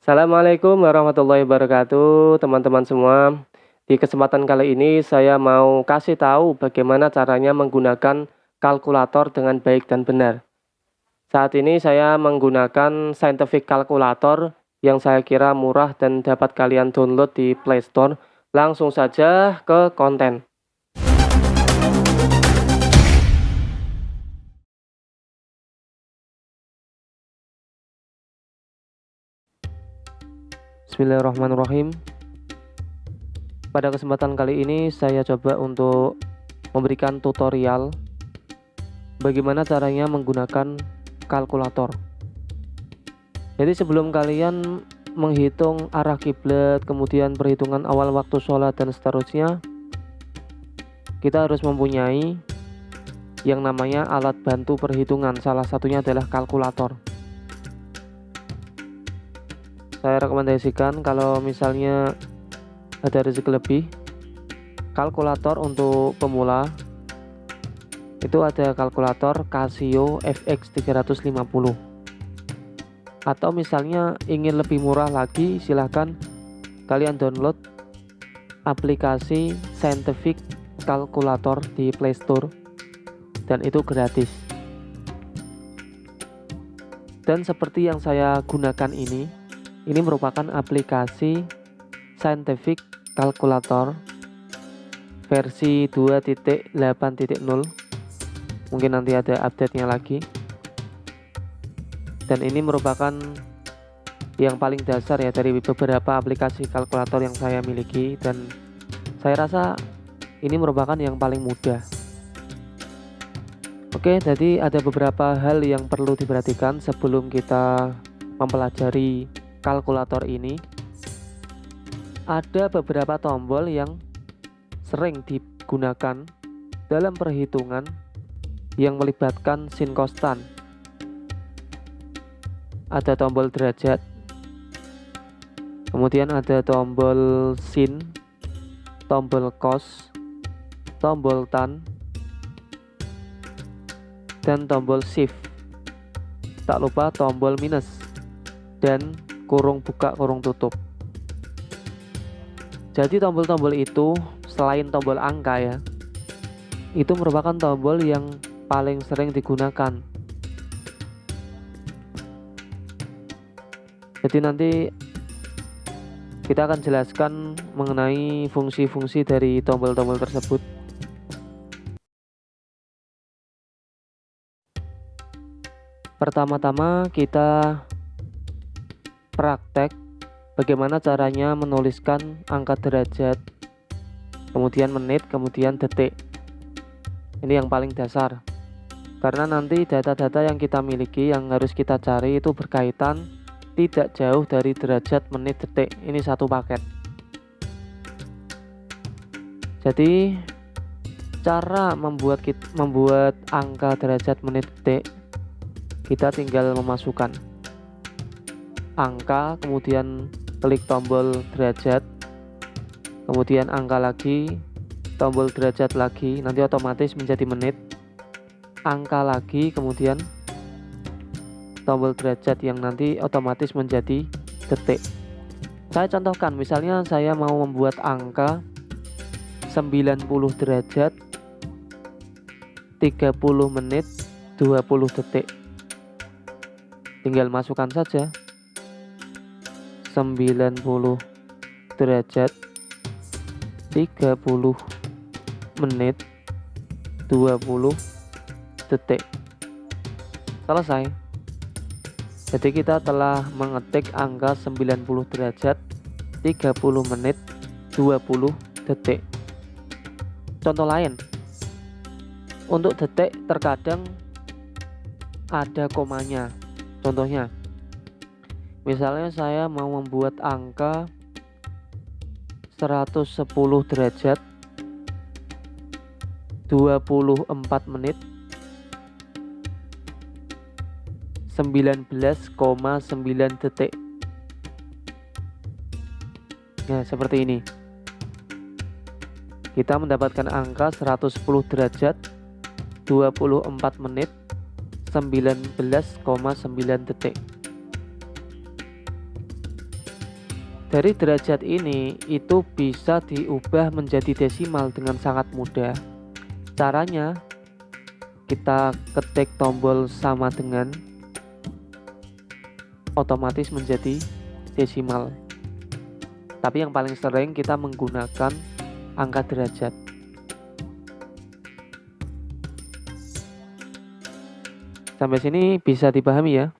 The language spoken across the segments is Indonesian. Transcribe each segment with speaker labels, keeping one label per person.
Speaker 1: Assalamualaikum warahmatullahi wabarakatuh, teman-teman semua. Di kesempatan kali ini saya mau kasih tahu bagaimana caranya menggunakan kalkulator dengan baik dan benar. Saat ini saya menggunakan Scientific Calculator yang saya kira murah dan dapat kalian download di Play Store. Langsung saja ke konten. Bismillahirrahmanirrahim. Pada kesempatan kali ini saya coba untuk memberikan tutorial bagaimana caranya menggunakan kalkulator. Jadi sebelum kalian menghitung arah kiblat, kemudian perhitungan awal waktu sholat dan seterusnya, kita harus mempunyai yang namanya alat bantu perhitungan. Salah satunya adalah kalkulator. Saya rekomendasikan kalau misalnya ada rezeki lebih, kalkulator untuk pemula itu ada kalkulator Casio FX 350. Atau misalnya ingin lebih murah lagi, silahkan kalian download aplikasi Scientific Calculator di Play Store dan itu gratis. Dan seperti yang saya gunakan ini merupakan aplikasi Scientific Calculator versi 2.8.0. Mungkin nanti ada update-nya lagi. Dan ini merupakan yang paling dasar ya dari beberapa aplikasi kalkulator yang saya miliki, dan saya rasa ini merupakan yang paling mudah. Oke, jadi ada beberapa hal yang perlu diperhatikan sebelum kita mempelajari kalkulator ini. Ada beberapa tombol yang sering digunakan dalam perhitungan yang melibatkan sin konstan. Ada tombol derajat, kemudian ada tombol sin, tombol cos, tombol tan, dan tombol shift. Tak lupa tombol minus dan kurung buka kurung tutup. Jadi tombol-tombol itu selain tombol angka ya, itu merupakan tombol yang paling sering digunakan. Jadi nanti kita akan jelaskan mengenai fungsi-fungsi dari tombol-tombol tersebut. Pertama-tama kita praktek bagaimana caranya menuliskan angka derajat, kemudian menit, kemudian detik. Ini yang paling dasar, karena nanti data-data yang kita miliki yang harus kita cari itu berkaitan tidak jauh dari derajat, menit, detik. Ini satu paket. Jadi cara membuat angka derajat, menit, detik, kita tinggal memasukkan angka, kemudian klik tombol derajat, kemudian angka lagi, tombol derajat lagi, nanti otomatis menjadi menit, angka lagi, kemudian tombol derajat yang nanti otomatis menjadi detik. Saya contohkan, misalnya saya mau membuat angka 90 derajat, 30 menit, 20 detik. Tinggal masukkan saja 90 derajat, 30 menit, 20 detik. Selesai. Jadi kita telah mengetik angka 90 derajat, 30 menit, 20 detik. Contoh lain, untuk detik terkadang ada komanya. Contohnya, misalnya saya mau membuat angka 110 derajat, 24 menit, 19,9 detik. Nah, seperti ini. Kita mendapatkan angka 110 derajat, 24 menit, 19,9 detik. Dari derajat ini itu bisa diubah menjadi desimal dengan sangat mudah. Caranya kita ketik tombol sama dengan, otomatis menjadi desimal. Tapi yang paling sering kita menggunakan angka derajat. Sampai sini bisa dipahami ya.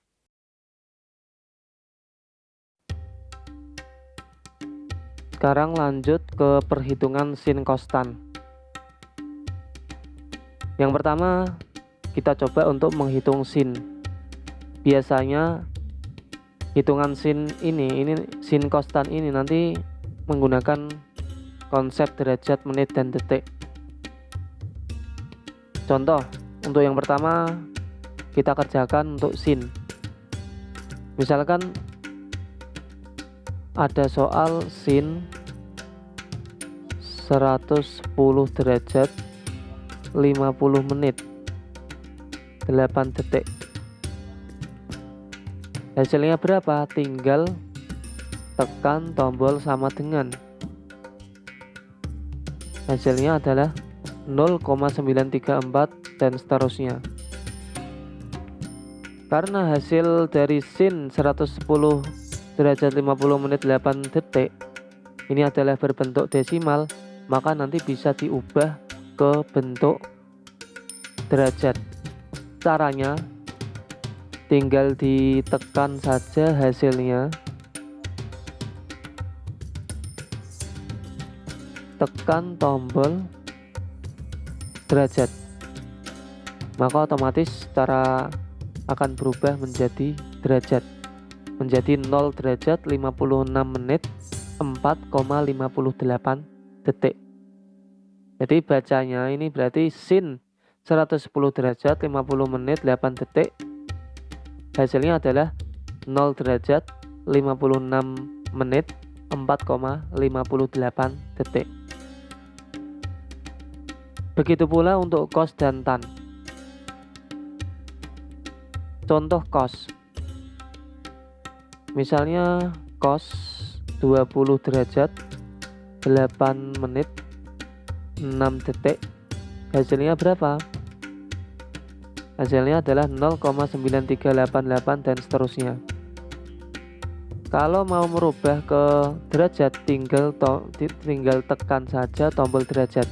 Speaker 1: Sekarang lanjut ke perhitungan sin konstan. Yang pertama kita coba untuk menghitung sin. Biasanya hitungan sin ini sin konstan ini nanti menggunakan konsep derajat, menit, dan detik. Contoh, untuk yang pertama kita kerjakan untuk sin. Misalkan ada soal sin 110 derajat 50 menit 8 detik. Hasilnya berapa? Tinggal tekan tombol sama dengan. Hasilnya adalah 0,934 dan seterusnya. Karena hasil dari sin 110 derajat 50 menit 8 detik ini adalah berbentuk desimal, maka nanti bisa diubah ke bentuk derajat. Caranya tinggal ditekan saja hasilnya, tekan tombol derajat, maka otomatis cara akan berubah menjadi derajat, menjadi 0 derajat 56 menit 4,58 detik. Jadi bacanya ini berarti sin 110 derajat 50 menit 8 detik. Hasilnya adalah 0 derajat 56 menit 4,58 detik. Begitu pula untuk cos dan tan. Contoh cos. Misalnya cos 20 derajat 8 menit 6 detik. Hasilnya berapa? Hasilnya adalah 0,9388 dan seterusnya. Kalau mau merubah ke derajat tinggal tekan saja tombol derajat,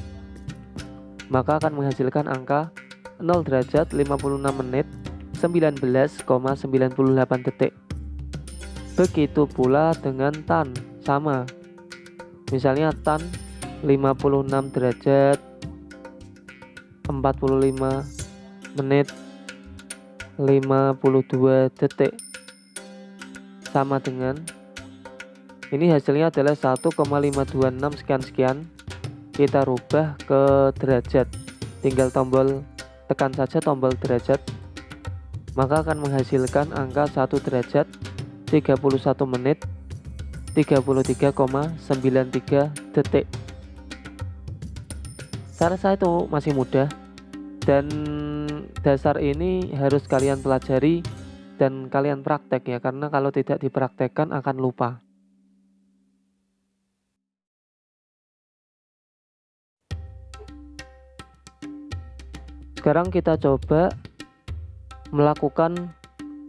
Speaker 1: maka akan menghasilkan angka 0 derajat 56 menit 19,98 detik. Begitu pula dengan tan, sama. Misalnya tan 56 derajat 45 menit 52 detik, sama dengan ini hasilnya adalah 1,526 sekian-sekian. Kita rubah ke derajat, tinggal tekan saja tombol derajat, maka akan menghasilkan angka 1 derajat 31 menit 33,93 detik. Cara saya itu masih mudah, dan dasar ini harus kalian pelajari dan kalian praktek ya, karena kalau tidak dipraktekkan akan lupa. Sekarang kita coba melakukan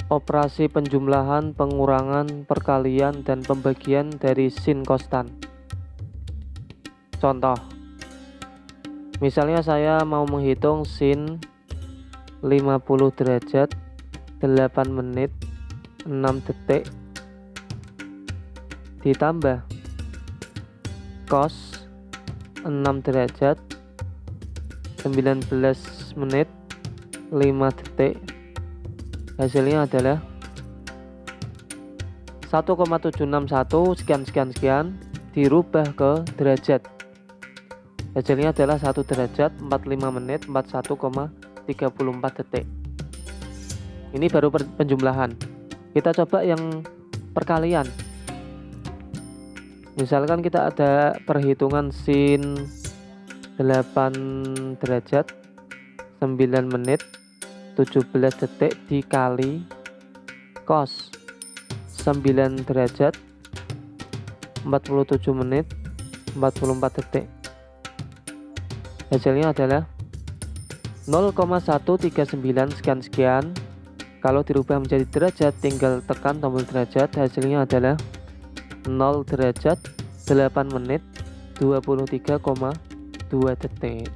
Speaker 1: operasi penjumlahan, pengurangan, perkalian, dan pembagian dari sin konstan. Contoh, misalnya saya mau menghitung sin 50 derajat 8 menit 6 detik ditambah cos 6 derajat 19 menit 5 detik. Hasilnya adalah 1,761 sekian dirubah ke derajat. Hasilnya adalah 1 derajat 45 menit 41,34 detik. Ini baru penjumlahan. Kita coba yang perkalian. Misalkan kita ada perhitungan sin 8 derajat 9 menit 17 detik dikali cos 9 derajat 47 menit 44 detik. Hasilnya adalah 0,139 sekian. Kalau dirubah menjadi derajat tinggal tekan tombol derajat. Hasilnya adalah 0 derajat 8 menit 23,2 detik.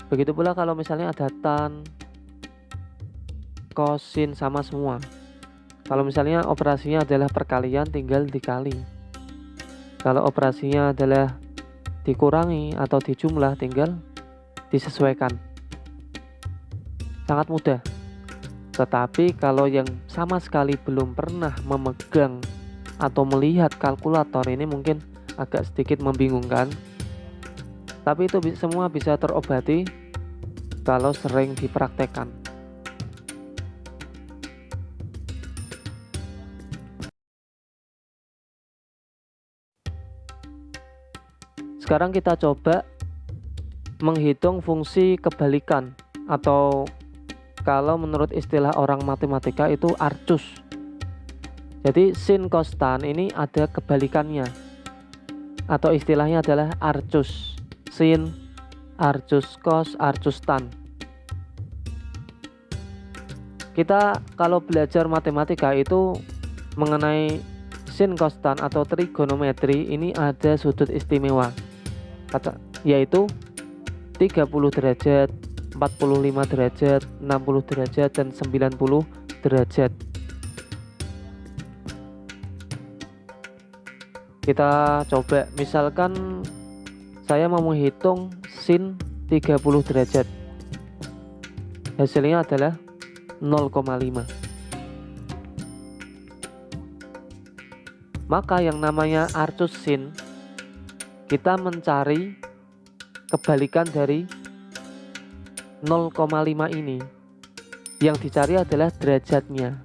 Speaker 1: Begitu pula kalau misalnya ada tan, cos, sin sama semua. Kalau misalnya operasinya adalah perkalian tinggal dikali. Kalau operasinya adalah dikurangi atau dijumlah tinggal disesuaikan. Sangat mudah. Tetapi kalau yang sama sekali belum pernah memegang atau melihat kalkulator ini mungkin agak sedikit membingungkan. Tapi itu semua bisa terobati kalau sering dipraktekkan. Sekarang kita coba menghitung fungsi kebalikan, atau kalau menurut istilah orang matematika itu arcus. Jadi sin cos tan ini ada kebalikannya, atau istilahnya adalah arcus. Sin, arcus cos, arcus tan. Kita kalau belajar matematika itu mengenai sin cos tan atau trigonometri ini ada sudut istimewa, yaitu 30 derajat, 45 derajat, 60 derajat, dan 90 derajat. Kita coba, misalkan saya mau menghitung sin 30 derajat. Hasilnya adalah 0,5. Maka yang namanya arcus sin, kita mencari kebalikan dari 0,5 ini. Yang dicari adalah derajatnya.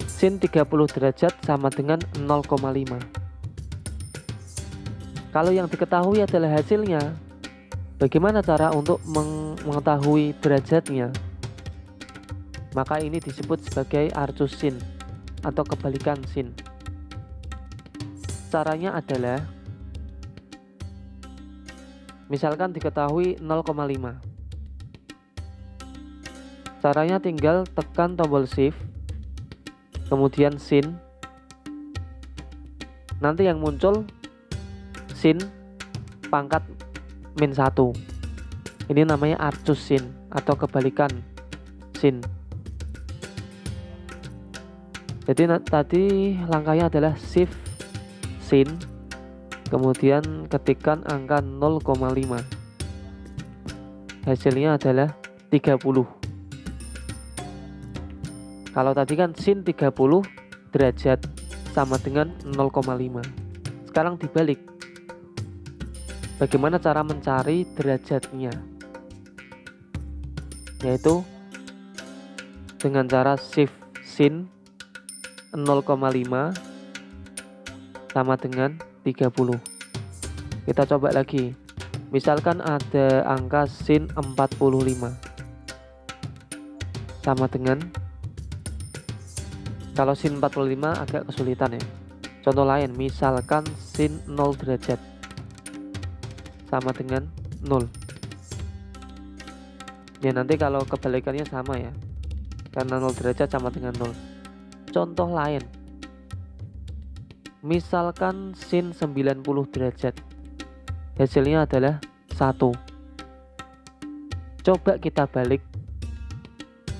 Speaker 1: Sin 30 derajat sama dengan 0,5. Kalau yang diketahui adalah hasilnya, bagaimana cara untuk mengetahui derajatnya? Maka ini disebut sebagai arcus sin atau kebalikan sin. Caranya adalah, misalkan diketahui 0,5. Caranya tinggal tekan tombol shift, kemudian sin. Nanti yang muncul sin pangkat min 1. Ini namanya arcus sin atau kebalikan sin. Jadi tadi langkahnya adalah shift sin, kemudian ketikkan angka 0,5. Hasilnya adalah 30. Kalau tadi kan sin 30 derajat sama dengan 0,5. Sekarang dibalik. Bagaimana cara mencari derajatnya? Yaitu dengan cara shift sin 0,5 sama dengan 30. Kita coba lagi. Misalkan ada angka sin 45 sama dengan, kalau sin 45 agak kesulitan ya. Contoh lain, misalkan sin 0 derajat sama dengan 0. Ya nanti kalau kebalikannya sama ya, karena 0 derajat sama dengan 0. Contoh lain, misalkan sin 90 derajat, hasilnya adalah 1. Coba kita balik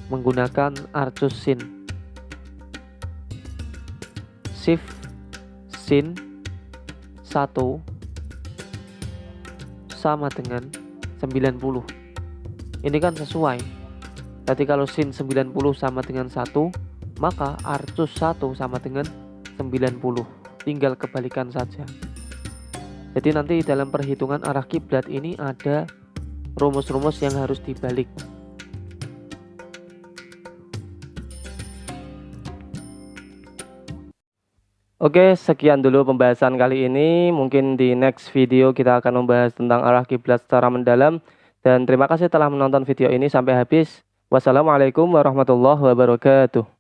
Speaker 1: menggunakan arcus sin. Shift sin 1 sama dengan 90. Ini kan sesuai. Tadi kalau sin 90 sama dengan 1, maka arcus 1 sama dengan 90. Tinggal kebalikan saja. Jadi nanti dalam perhitungan arah kiblat ini ada rumus-rumus yang harus dibalik. Oke, sekian dulu pembahasan kali ini. Mungkin di next video kita akan membahas tentang arah kiblat secara mendalam. Dan terima kasih telah menonton video ini sampai habis. Wassalamualaikum warahmatullahi wabarakatuh.